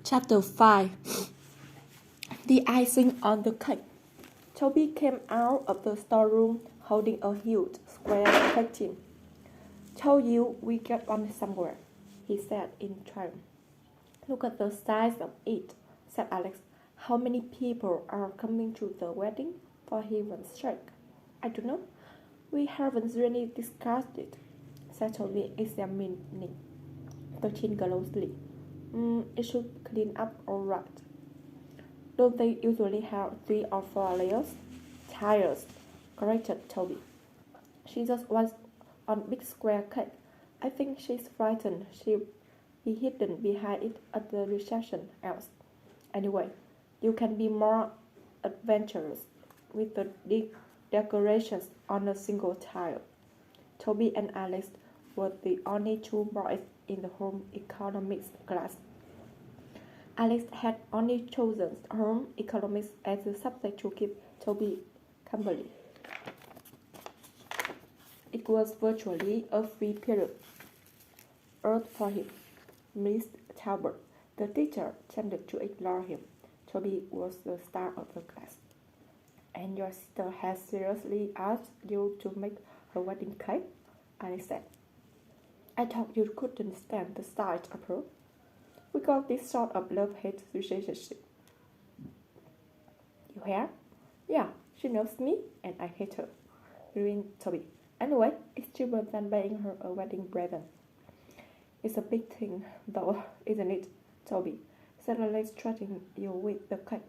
Chapter 5. The icing on the cake. Toby came out of the storeroom holding a huge square cake tin. "Told you we get one somewhere," he said in triumph. "Look at the size of it," said Alex. "How many people are coming to the wedding, for heaven's sake?" "I don't know. We haven't really discussed it," said Toby, examining the tin closely. It should clean up all right." "Don't they usually have 3 or 4 layers?" "Tiers," corrected Toby. "She just wants one big square cake. I think she's frightened she'll be hidden behind it at the reception else. Anyway, you can be more adventurous with the decorations on a single tile." Toby and Alex were the only 2 boys in the home economics class. Alex had only chosen home economics as a subject to keep Toby company. It was virtually a free period earned for him. Miss Talbot, the teacher, tended to ignore him. Toby was the star of the class. "And your sister has seriously asked you to make her wedding cake?" Alex said. "I thought you couldn't stand the sight of her." "We got this sort of love-hate relationship." "You have?" "Yeah, she knows me, and I hate her," grinned Toby. "Anyway, it's cheaper than buying her a wedding present." "It's a big thing, though, isn't it, Toby?" said Alex, trusting you with the cake.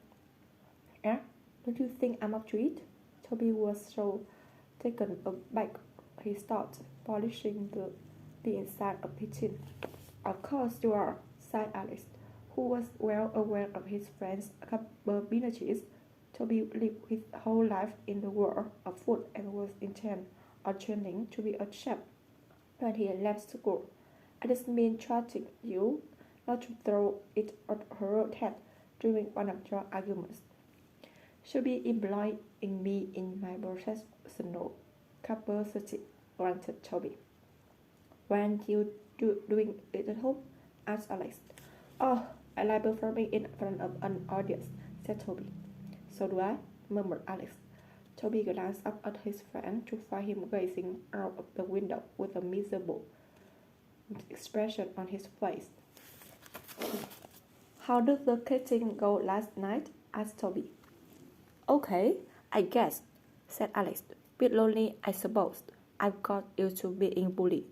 "Eh? Don't you think I'm up to it?" Toby was so taken aback he started polishing the inside of his tin. "Of course you are," sighed Alex, who was well aware of his friend's capabilities. Toby lived his whole life in the world of food and was intent on training to be a chef when he left school. "I just mean trusting you not to throw it at her head during one of your arguments." "She'll be employing me in my professional capacity," granted Toby. "Weren't you doing it at home?" asked Alex. "Oh, I like performing in front of an audience," said Toby. "So do I," murmured Alex. Toby glanced up at his friend to find him gazing out of the window with a miserable expression on his face. "How did the catering go last night?" asked Toby. "Okay, I guess," said Alex. "Bit lonely, I suppose. I've got used to being bullied."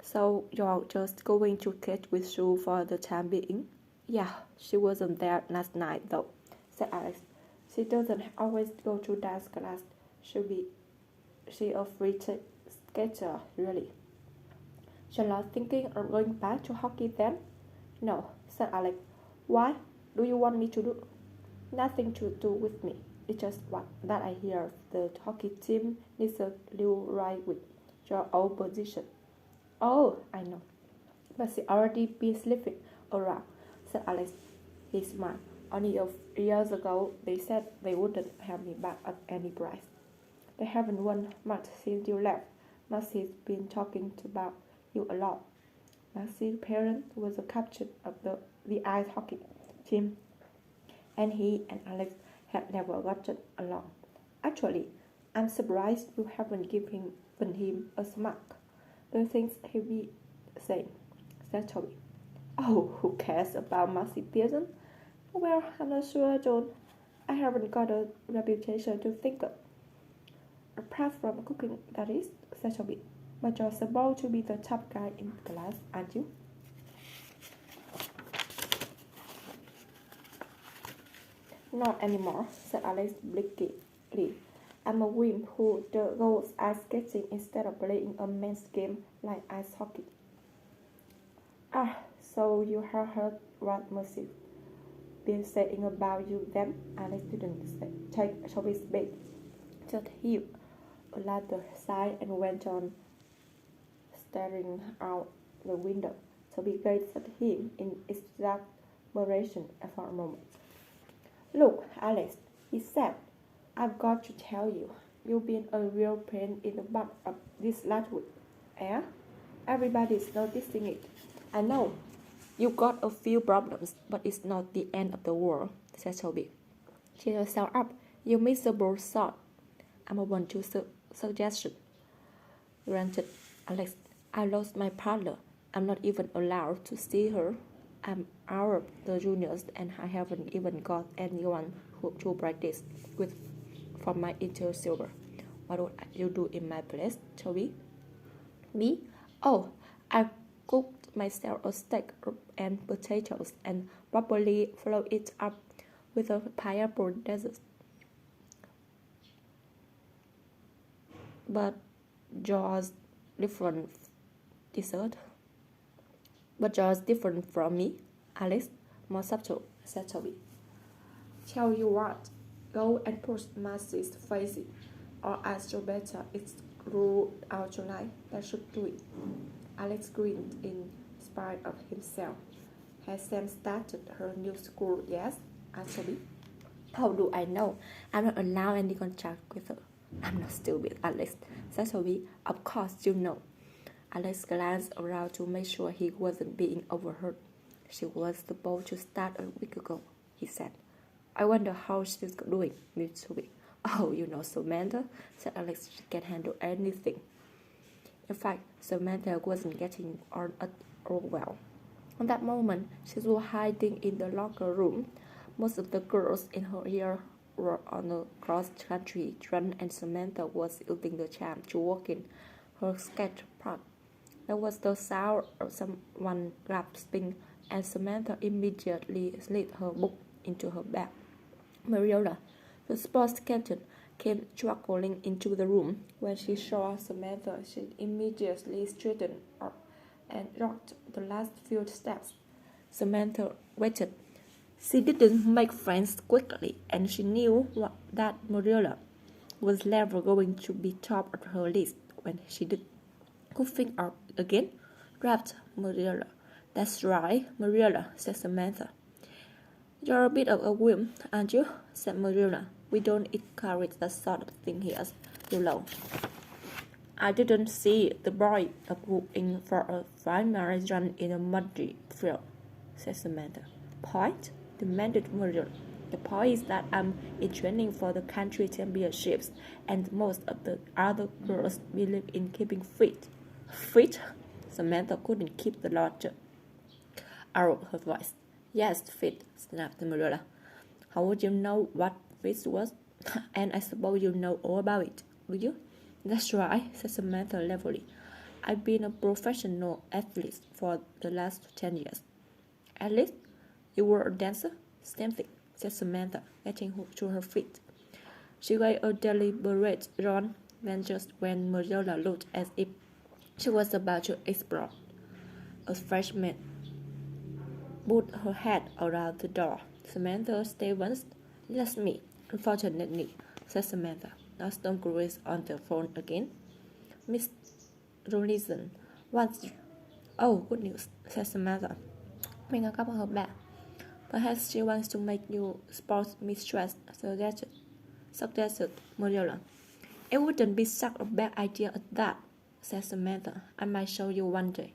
"So you're just going to catch with Sue for the time being?" "Yeah, she wasn't there last night, though," said Alex. "She doesn't always go to dance class. She's a free skater, really." "You're not thinking of going back to hockey then?" "No," said Alex. "Why? Do you want me to do?" "Nothing to do with me. It's just that I hear the hockey team needs a new right with your old position." "Oh, I know. But she already been sleeping around," said Alex. He smiled. "Only a few years ago, they said they wouldn't have me back at any price." "They haven't won much since you left. Maxie's been talking about you a lot." Maxie's parent was the captain of the ice hockey team, and he and Alex had never gotten along. "Actually, I'm surprised you haven't given him a smack. The things he'll be saying," said Toby. "Oh, who cares about Maxie Pearson?" "Well, I'm not sure, John. I haven't got a reputation to think of." "Apart from cooking, that is," said Toby. "But you're supposed to be the top guy in class, aren't you?" "Not anymore," said Alex bleakly. "I'm a wimp who goes ice skating instead of playing a men's game like ice hockey." "Ah, so you have heard what Mercy's been saying about you then?" Alex didn't take Toby's bait. Just heaved a ladder sigh and went on staring out the window. Toby gazed at him in exasperation for a moment. "Look, Alex," he said, "I've got to tell you, you've been a real pain in the butt this last week." "Eh?" "Everybody's noticing it." "I know. You got a few problems, but it's not the end of the world, said Toby. Cheer yourself up, you miserable sot. I'm open to suggestion. Granted, Alex, I lost my partner. I'm not even allowed to see her. I'm out of the juniors and I haven't even got anyone to practice with from my inter silver. What would you do in my place, Toby? Me? Oh, I cooked myself a steak and potatoes and probably follow it up with a pineapple dessert. But George different dessert. But George different from me, Alice, more subtle, said Toby. Tell you what, go and push Marcy's face, or as your better, it's grew out July. That should do it. Alex grinned in spite of himself. Has Sam started her new school? Yes, asked Toby. How do I know? I'm not allowed any contact with her. I'm not stupid, Alex, said Toby. Of course you know. Alex glanced around to make sure he wasn't being overheard. She was supposed to start a week ago, he said. I wonder how she's doing, Miss Toby. Oh, you know Samantha, said Alex. She can handle anything. In fact, Samantha wasn't getting on at all well. At that moment, she was hiding in the locker room. Most of the girls in her year were on a cross-country run and Samantha was using the charm to walk in her skate park. There was the sound of someone grasping and Samantha immediately slid her book into her bag. Marilla, the sports captain, came struggling into the room. When she saw Samantha, she immediately straightened up and walked the last few steps. Samantha waited. She didn't make friends quickly, and she knew that Marilla was never going to be top of her list when she did. Coughing out again, rapped Marilla. That's right, Marilla, said Samantha. You're a bit of a wimp, aren't you? Said Marilla. We don't encourage that sort of thing here, you know. I didn't see the boy in for a 5-mile run in a muddy field, said Samantha. Point? Demanded Marilla. The point is that I'm in training for the country championships, and most of the other girls believe in keeping fit. Fit? Samantha couldn't keep the laughter out of her voice. Yes, fit, snapped Marilla. How would you know what fit was? And I suppose you know all about it, do you? That's right, said Samantha levelly. I've been a professional athlete for the last 10 years. Athlete? You were a dancer? Same thing, said Samantha, getting to her feet. She gave a deliberate yawn, then just when Marilla looked as if she was about to explode. A freshman put her head around the door. Samantha Stevens, that's me, unfortunately, said Samantha. Now Stone Grace on the phone again. Miss Robinson, what's... Oh, good news, said Samantha, picking up her bag. Perhaps she wants to make you sports mistress, suggested Marilla. It wouldn't be such a bad idea at that, said Samantha. I might show you one day.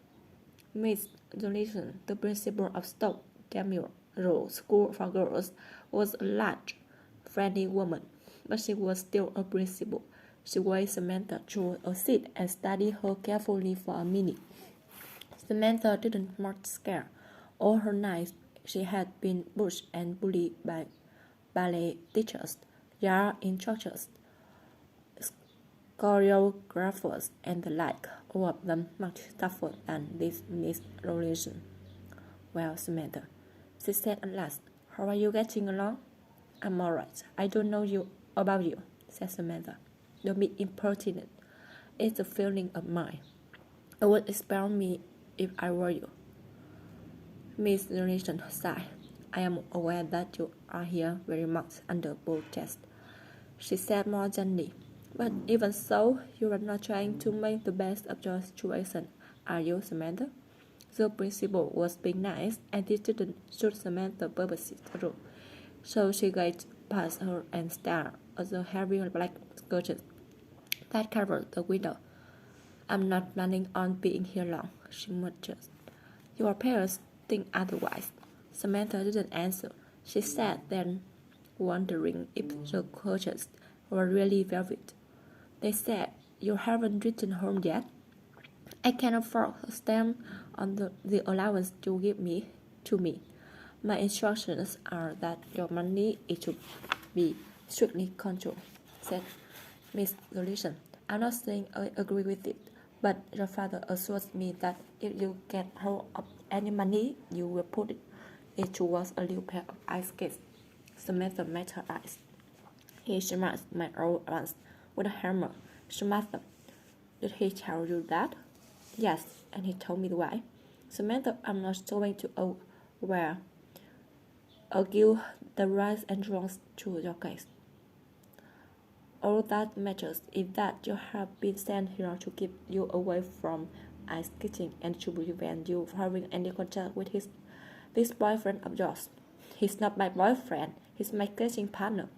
Miss Johnson, the principal of Stoke Demure School for Girls, was a large, friendly woman, but she was still a principal. She waved Samantha to a seat and studied her carefully for a minute. Samantha didn't much scare. All her life, she had been pushed and bullied by ballet teachers, yard instructors, choreographers, and the like, all of them much tougher than this Miss Robinson. Well, Samantha, she said at last, how are you getting along? I'm all right. I don't know about you, said Samantha. Don't be impertinent. It's a feeling of mine. It would expel me if I were you. Miss Robinson sighed. I am aware that you are here very much under protest, she said more gently. But even so, you are not trying to make the best of your situation, are you, Samantha? The principal was being nice, and it didn't suit Samantha purposes at all. So she gazed past her and stared at the heavy black curtains that covered the window. I'm not planning on being here long, she muttered. Your parents think otherwise. Samantha didn't answer. She sat then, wondering if the coaches were really velvet. They said, "You haven't written home yet?" "I can afford a stamp on the allowance you give me to me. My instructions are that your money is to be strictly controlled," said Miss Gleason. "I'm not saying I agree with it, but your father assures me that if you get hold of any money, you will put it towards a new pair of ice skates." Samantha met her eyes. "He smashed my old ones with a hammer." "Smashed them? Did he tell you that?" "Yes, and he told me why." "Samantha, I'm not going to argue the rights and wrongs to your case. All that matters is that you have been sent here to keep you away from ice skating and to prevent you having any contact with this boyfriend of yours." "He's not my boyfriend. He's my skating partner."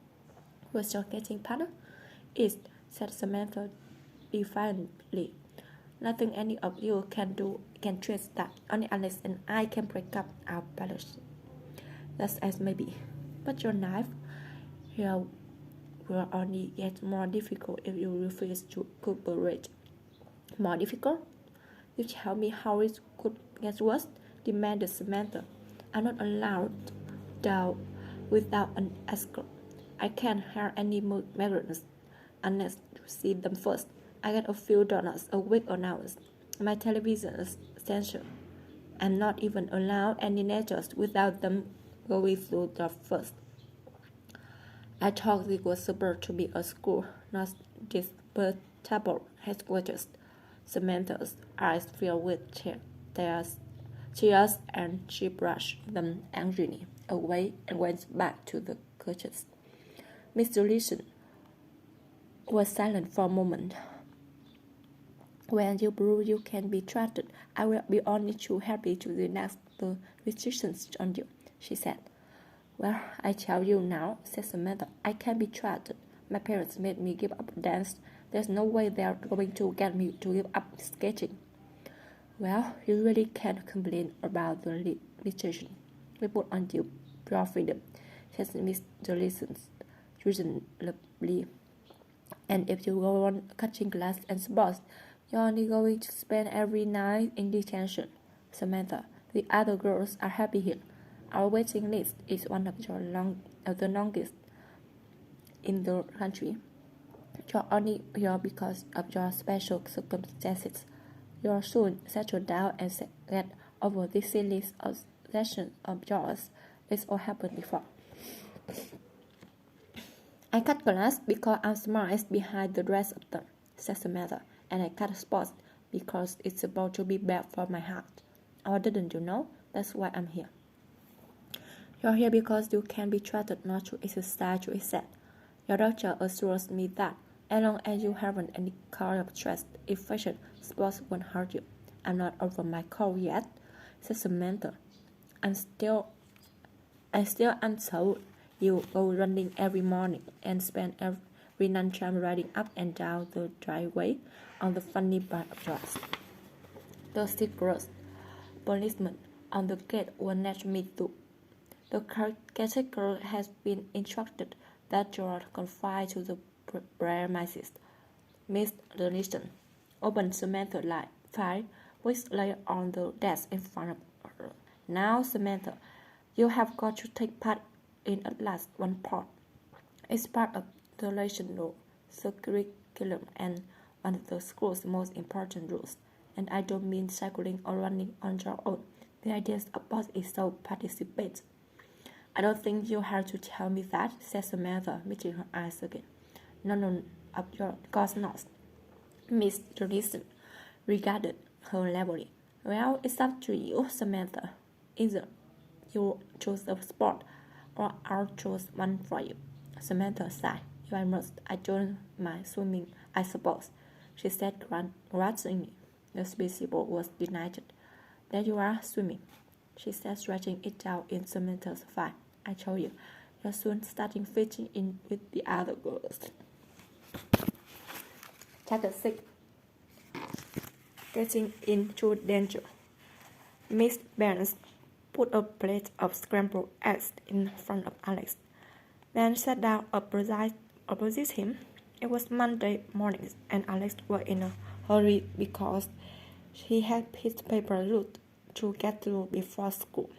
"Who's your skating partner?" "It," said Samantha defiantly. "Nothing any of you can do can change that. Only Alex and I can break up our partnership." "That's as may be. But your knife here will only get more difficult if you refuse to cooperate." "More difficult? You tell me how it could get worse," demanded Samantha. "I'm not allowed down without an escort. I can't hire any migrants unless you see them first. I get a few dollars a week allowance. My television is censored. I'm not even allowed any letters without them going through the first. I thought it was supposed to be a school, not disputable headquarters." Samantha's eyes filled with tears, and she brushed them angrily away and went back to the coaches. Mr. Leeson was silent for a moment. "When you prove you can be trusted, I will be only too happy to relax the restrictions on you," she said. "Well, I tell you now," said Samantha, "I can be trusted. My parents made me give up dance. There's no way they're going to get me to give up skating." "Well, you really can't complain about the limitation we put on your freedom," said Miss Johnson reasonably. "And if you go on cutting class and sports, you're only going to spend every night in detention." "Samantha, the other girls are happy here. Our waiting list is one of the longest in the country. You're only here because of your special circumstances. You'll soon settle down and get over this silly obsession of yours. It's all happened before." "I cut class because I'm smartest behind the rest of them," said Samantha. "And I cut sports because it's supposed to be bad for my heart. Oh, didn't you know? That's why I'm here." "You're here because you can be trusted not to exercise," she said. "Your doctor assures me that as long as you haven't any cardiac infection, sports won't hurt you." "I'm not over my cold yet," said Samantha. I still am told you go running every morning and spend every lunchtime riding up and down the driveway on the funny bike of yours. The secret policeman on the gate will let me through. The caretaker has been instructed that you are confined to the premises." Miss Dennison opened Samantha's file, which lay on the desk in front of her. "Now, Samantha, you have got to take part in at least one part. It's part of the national curriculum and one of the school's most important rules. And I don't mean cycling or running on your own. The idea of sport is so participate." "I don't think you have to tell me that," said Samantha, meeting her eyes again. "None of your course not." Miss Johnson regarded her levelly. "Well, it's up to you, Samantha. Either you choose a sport or I'll choose one for you." Samantha sighed. "If I must, I don't mind swimming, I suppose," she said grudgingly. The principal was delighted. "There you are, swimming," she said, stretching it down in Samantha's file. "I told you, you're soon starting fitting in with the other girls." Chapter 6. Getting into danger. Miss Barnes put a plate of scrambled eggs in front of Alex, then sat down opposite him. It was Monday morning, and Alex was in a hurry because he had his paper route to get through before school.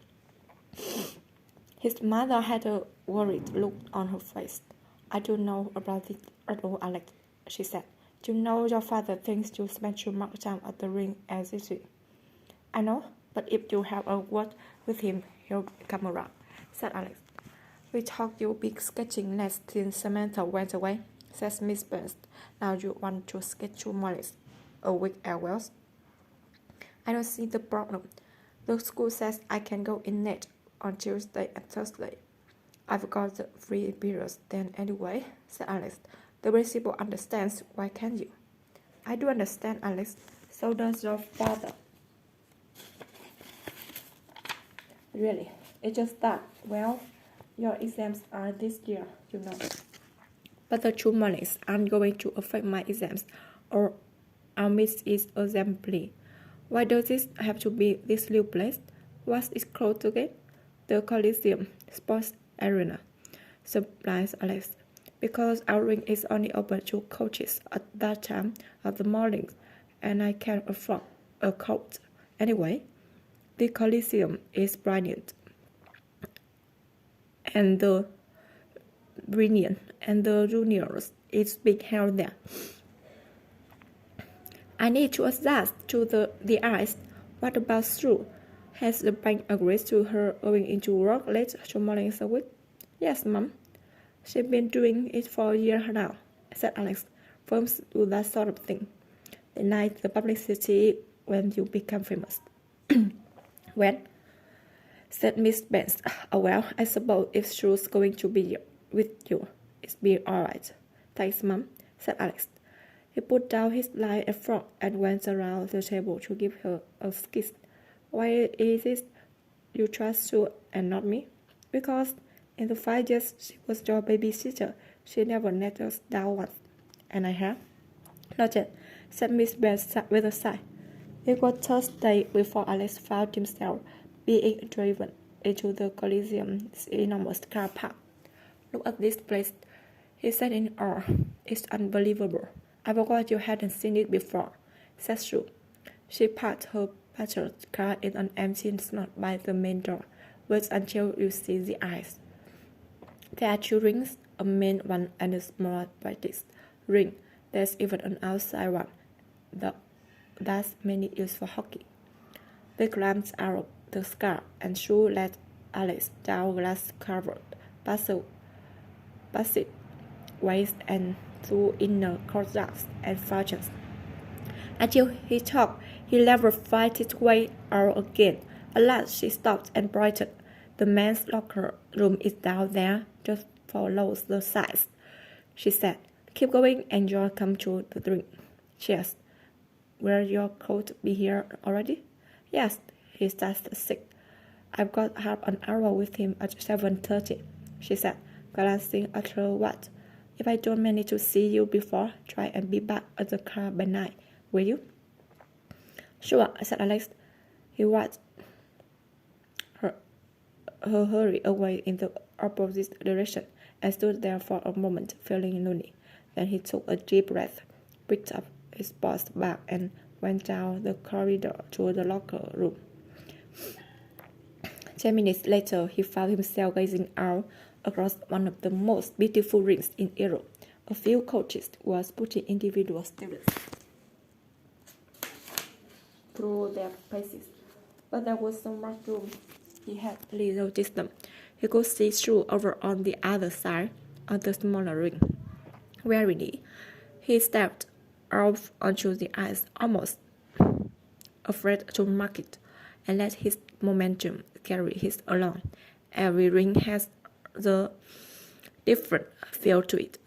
His mother had a worried look on her face. "I don't know about it at all, Alex," she said. "You know your father thinks you spend too much time at the ring as it is." "I know, but if you have a word with him, he'll come around," said Alex. "We thought you'd be sketching next since Samantha went away," said Miss Burns. "Now you want to sketch 2 mornings a week as well." "I don't see the problem. The school says I can go in it on Tuesday and Thursday. I've got the free periods then anyway," said Alex. "The principal understands, why can't you?" "I do understand, Alex. So does your father." "Really? It's just that, well, your exams are this year, you know." "But the 2 mornings aren't going to affect my exams, or I'll miss it assembly. Why does it have to be this new place? What's it called again?" "The Coliseum Sports Arena," supplies Alex. "Because our ring is only open to coaches at that time of the morning, and I can't afford a coach. Anyway, the Coliseum is brilliant, and the juniors is being held there. I need to adjust to the ice. What about Sue? Has the bank agreed to her going into work late 2 mornings a week?" "Yes, Mom. She's been doing it for a year now," said Alex. "Firms do that sort of thing. They like the publicity when you become famous." "When?" said Miss Benz. "Oh, well, I suppose if Sue's going to be with you, it's be all right." "Thanks, Mom," said Alex. He put down his knife and fork and went around the table to give her a kiss. "Why is it you trust Sue and not me?" "Because in the 5 years she was your babysitter, she never let us down once." "And I have?" "Not yet," said Miss Benz with a sigh. It was Thursday before Alex found himself being driven into the Coliseum's enormous car park. "Look at this place," he said in awe. "It's unbelievable. I forgot you hadn't seen it before," said Sue. She parked her patron car in an empty slot by the main door. "Wait until you see the ice. There are 2 rings, a main one and a small practice ring. There's even an outside one. That's mainly used for hockey." They climbed out of the car, and Sue led Alex down glass-covered passageways and through inner courtyards and fountains. Until he thought he never find his way out again. At last she stopped and pointed. "The men's locker room is down there. Just follow the signs," she said. "Keep going and you'll come to the drink." "Cheers. Will your coat be here already?" "Yes, he's just sick. I've got half an hour with him at 7:30, she said, glancing at her watch. "If I don't manage to see you before, try and be back at the car by 9, will you?" "Sure," said Alex. He watched her hurry away in the opposite direction and stood there for a moment, feeling lonely. Then he took a deep breath, picked up his sports bag, and went down the corridor to the locker room. 10 minutes later, he found himself gazing out across one of the most beautiful rinks in Europe. A few coaches were putting individual students through their paces, but there was so much room. He had little distance. He could see through over on the other side of the smaller ring. Wearily, he stepped off onto the ice, almost afraid to mark it, and let his momentum carry him along. Every ring has the different feel to it.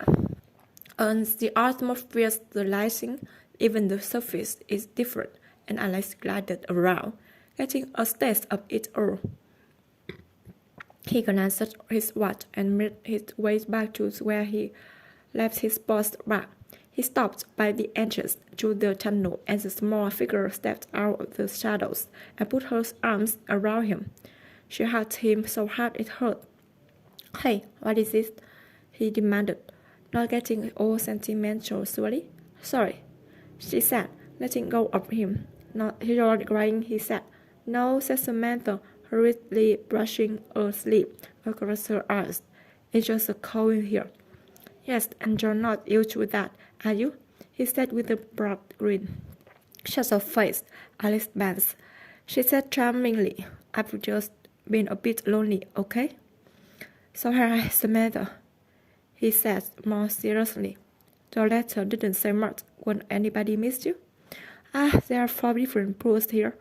And the atmosphere, the lighting, even the surface is different, and Alex glided around, getting a taste of it all. He glanced at his watch and made his way back to where he left his sports bag. He stopped by the entrance to the tunnel, and the small figure stepped out of the shadows and put her arms around him. She hugged him so hard it hurt. Hey, what is this? He demanded, not getting all sentimental, surely. Sorry, she said, letting go of him. Not crying, he said. No, said Samantha, hurriedly brushing a sleeve across her eyes. It's just a cold in here. Yes, and you're not used to that, are you? He said with a broad grin. Shut your face, Alice Vance, she said charmingly. I've just been a bit lonely, okay? So have I, Samantha, he said more seriously. The letter didn't say much. Won't anybody miss you? There are 4 different pools here.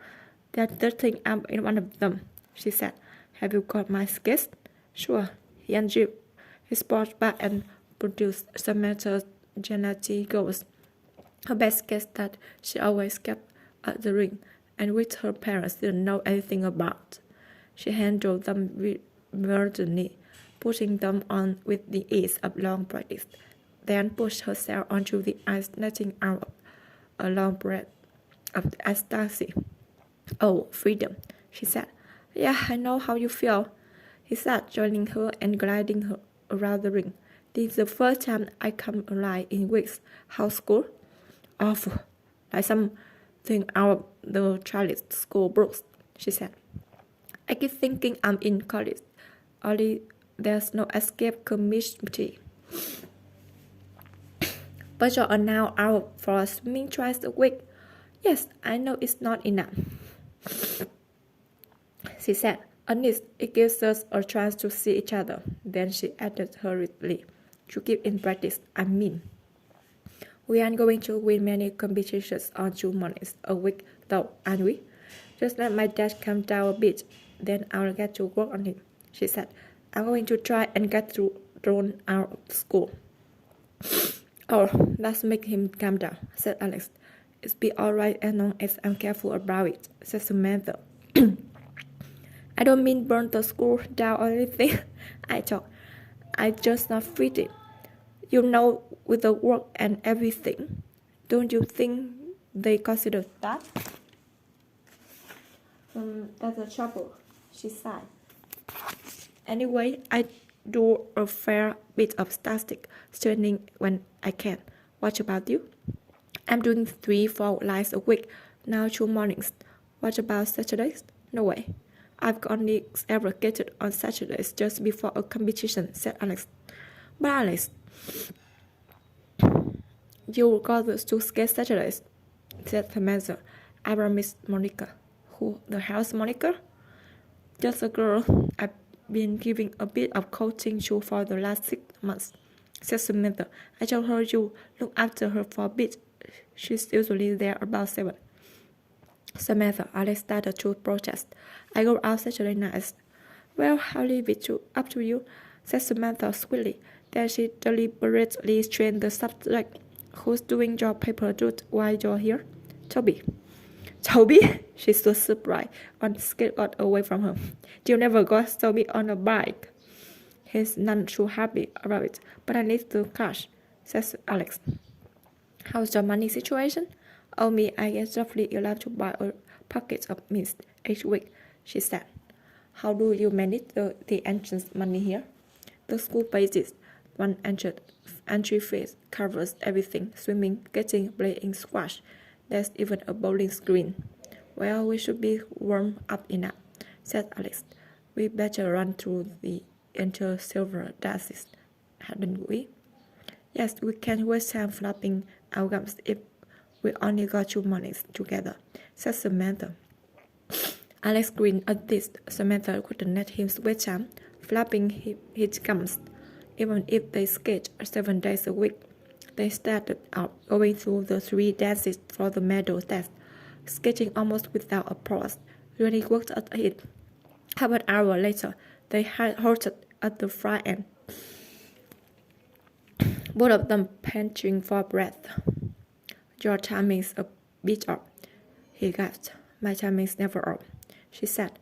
There's 13 up in one of them, she said. Have you got my sketch? Sure, he undressed his sports bag and produced Samantha's Janati Ghost, her best sketch that she always kept at the ring, and which her parents didn't know anything about. She handled them reverently, putting them on with the ease of long practice, then pushed herself onto the ice, letting out a long breath of ecstasy. Oh, freedom, she said. Yeah, I know how you feel, he said, joining her and gliding her around the ring. This is the first time I come alive in weeks. How's school? Awful, like something out of the child's school books, she said. I keep thinking I'm in college, only there's no escape committee. But you are now out for swimming twice a week. Yes, I know it's not enough, she said. At least it gives us a chance to see each other. Then she added hurriedly, to keep in practice, I mean. We aren't going to win many competitions on 2 mornings a week, though, aren't we? Just let my dad calm down a bit, then I'll get to work on him, she said. I'm going to try and get thrown out of school. Oh, let's make him calm down, said Alex. It'll be all right as long as I'm careful about it, said Samantha. I don't mean burn the school down or anything. I just not fit it. You know, with the work and everything. Don't you think they consider that? That's the trouble, she sighed. Anyway, I do a fair bit of static straightening when I can. What about you? I'm doing 3-4 lines a week, now 2 mornings. What about Saturdays? No way. I've only ever skated on Saturdays just before a competition, said Alex. But Alex, you got to skate Saturdays, said Samantha. I promised Monica. Who the hell's Monica? Just a girl I've been giving a bit of coaching to for the last 6 months, said Samantha. I told her you look after her for a bit. She's usually there about 7. Samantha, Alex started to protest. I go out Saturday nights. Well, I'll leave it up to you, said Samantha sweetly. Then she deliberately changed the subject. Who's doing your paper route while you're here? Toby. Toby? She stood surprised and skateboard away from her. You never got Toby on a bike. He's none too happy about it, but I need the cash, says Alex. How's your money situation? Oh, me, I get roughly allowed to buy a packet of mints each week, she said. How do you manage the entrance money here? The school pays it. One entry fee covers everything, swimming, skating, playing squash. There's even a bowling green. Well, we should be warmed up enough, said Alex. We better run through the entire silver dances, hadn't we? Yes, we can't waste time flapping our gums if we only got 2 mornings together, said Samantha. Alex grinned at this. Samantha couldn't let him waste time flapping his gums. Even if they skate 7 days a week, they started out going through the 3 dances for the medal test, skating almost without a pause. Really worked at it. Half an hour later, they had halted at the far end, both of them panting for breath. Your timing's a bit off, he gasped. My timing's never off, she said.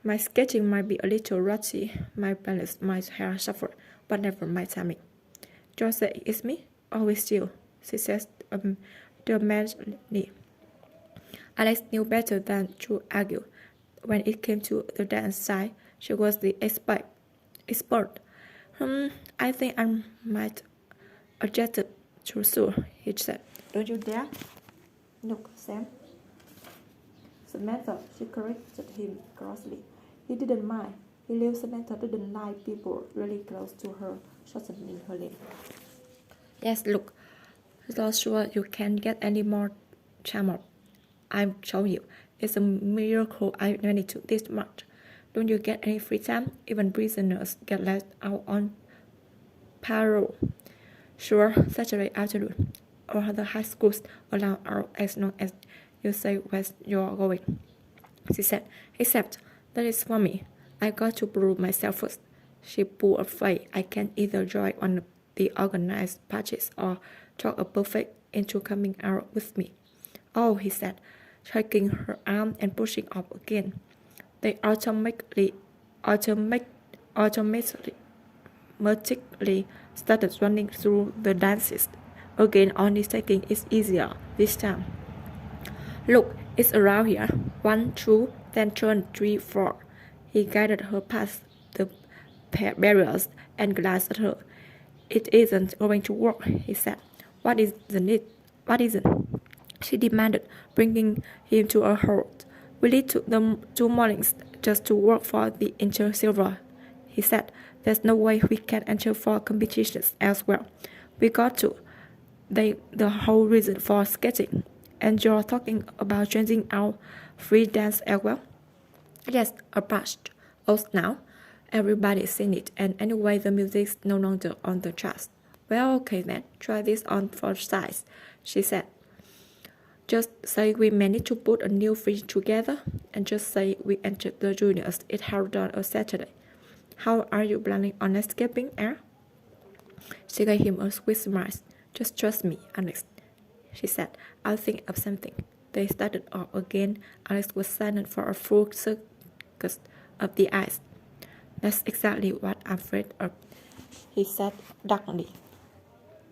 My skating might be a little rusty, my balance might have suffered, but never my timing. George said, it's me? Always you, she said dramatically. Alex knew better than to argue. when it came to the dance side, she was the expert. I think I might adjust it to sure, he said. Don't you dare. Look, Sam. Samantha, she corrected him crossly. He didn't mind. He knew Samantha didn't like people really close to her, shortening her name. Yes, look. So sure you can't get any more charmer. I'm showing you. It's a miracle I managed to this much. Don't you get any free time? Even prisoners get let out on parole. Sure, Saturday afternoon. Or the high schools allow out as long as you say where you're going. She said, except that is for me. I got to prove myself first. She pulled a face. I can either join one of the organized parties or talk a perfect into coming out with me. Oh, he said, shaking her arm and pushing up again. They automatically started running through the dances. Again, only taking it easier this time. Look, it's around here. 1, 2, then turn 3, 4. He guided her past the barriers and glanced at her. It isn't going to work, he said. What isn't it? What isn't? She demanded, bringing him to a halt. We need to them 2 mornings just to work for the Inter Silver, he said. There's no way we can enter for competitions elsewhere. We got to. The whole reason for skating. And you're talking about changing our free dance as well? Yes, a bunch. Oh, now everybody's seen it, and anyway, the music's no longer on the charts. Well, okay then, try this on for size, she said. Just say we managed to put a new free together, and just say we entered the juniors. It held on a Saturday. How are you planning on escaping, She gave him a sweet smile. Just trust me, Alex, she said. I'll think of something. They started off again. Alex was silent for a full circus of the eyes. That's exactly what I'm afraid of, he said darkly.